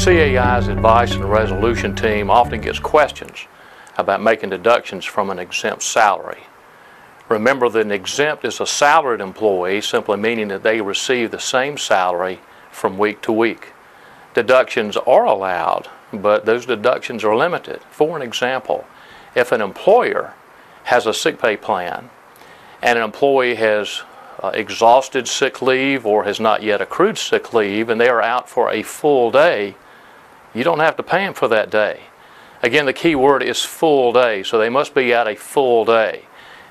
CAI's advice and resolution team often gets questions about making deductions from an exempt salary. Remember that an exempt is a salaried employee, simply meaning that they receive the same salary from week to week. Deductions are allowed, but those deductions are limited. For an example, if an employer has a sick pay plan and an employee has exhausted sick leave or has not yet accrued sick leave and they are out for a full day, you don't have to pay them for that day. Again, the key word is full day, so they must be out a full day.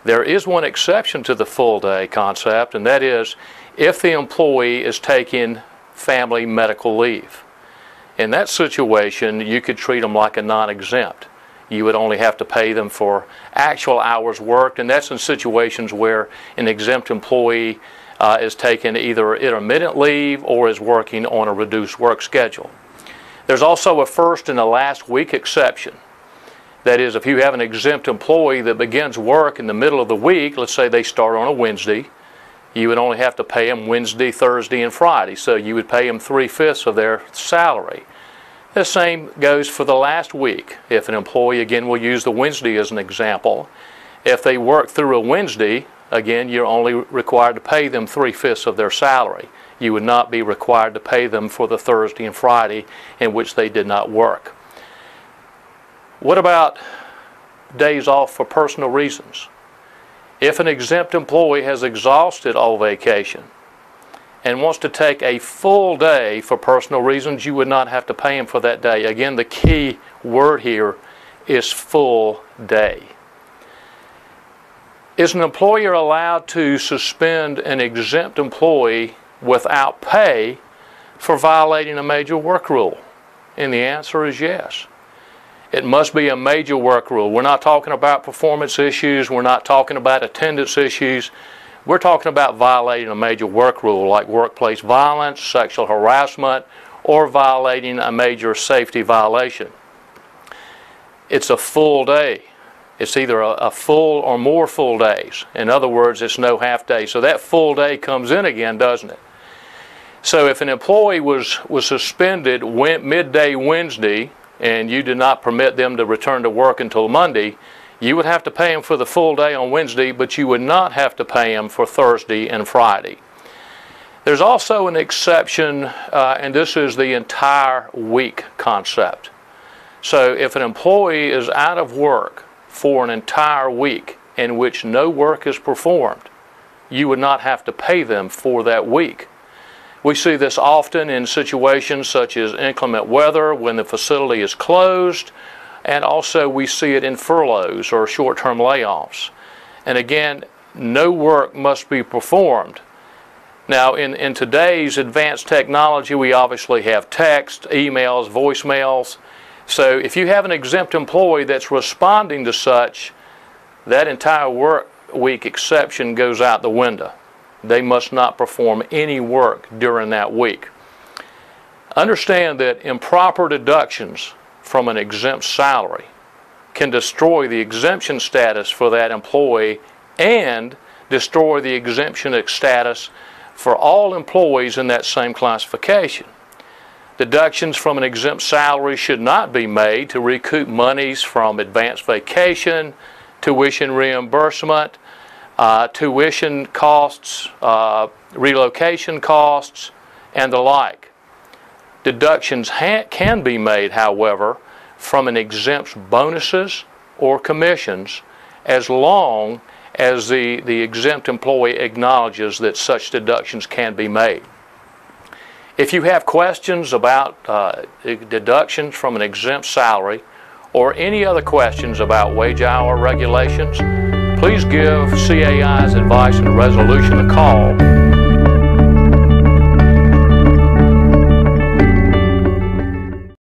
There is one exception to the full day concept, and that is if the employee is taking family medical leave. In that situation, you could treat them like a non-exempt. You would only have to pay them for actual hours worked, and that's in situations where an exempt employee is taking either intermittent leave or is working on a reduced work schedule. There's also a first and a last week exception. That is, if you have an exempt employee that begins work in the middle of the week, let's say they start on a Wednesday, you would only have to pay them Wednesday, Thursday, and Friday. So you would pay them 3/5 of their salary. The same goes for the last week. If an employee, again, we'll use the Wednesday as an example. If they work through a Wednesday, again, you're only required to pay them 3/5 of their salary. You would not be required to pay them for the Thursday and Friday in which they did not work. What about days off for personal reasons? If an exempt employee has exhausted all vacation and wants to take a full day for personal reasons, you would not have to pay him for that day. Again, the key word here is full day. Is an employer allowed to suspend an exempt employee without pay for violating a major work rule? And the answer is yes. It must be a major work rule. We're not talking about performance issues. We're not talking about attendance issues. We're talking about violating a major work rule like workplace violence, sexual harassment, or violating a major safety violation. It's a full day. It's either a full or more full days. In other words, it's no half day. So that full day comes in again, doesn't it? So if an employee was suspended midday Wednesday and you did not permit them to return to work until Monday, you would have to pay them for the full day on Wednesday, but you would not have to pay them for Thursday and Friday. There's also an exception, and this is the entire week concept. So if an employee is out of work for an entire week in which no work is performed, you would not have to pay them for that week. We see this often in situations such as inclement weather when the facility is closed, and also we see it in furloughs or short-term layoffs. And again, no work must be performed. Now, in today's advanced technology, we obviously have text, emails, voicemails. So if you have an exempt employee that's responding to such, that entire work week exception goes out the window. They must not perform any work during that week. Understand that improper deductions from an exempt salary can destroy the exemption status for that employee and destroy the exemption status for all employees in that same classification. Deductions from an exempt salary should not be made to recoup monies from advanced vacation, tuition reimbursement, tuition costs, relocation costs, and the like. Deductions can be made, however, from an exempt's bonuses or commissions as long as the exempt employee acknowledges that such deductions can be made. If you have questions about deductions from an exempt salary or any other questions about wage hour regulations, please give CAI's Advice and Resolution a call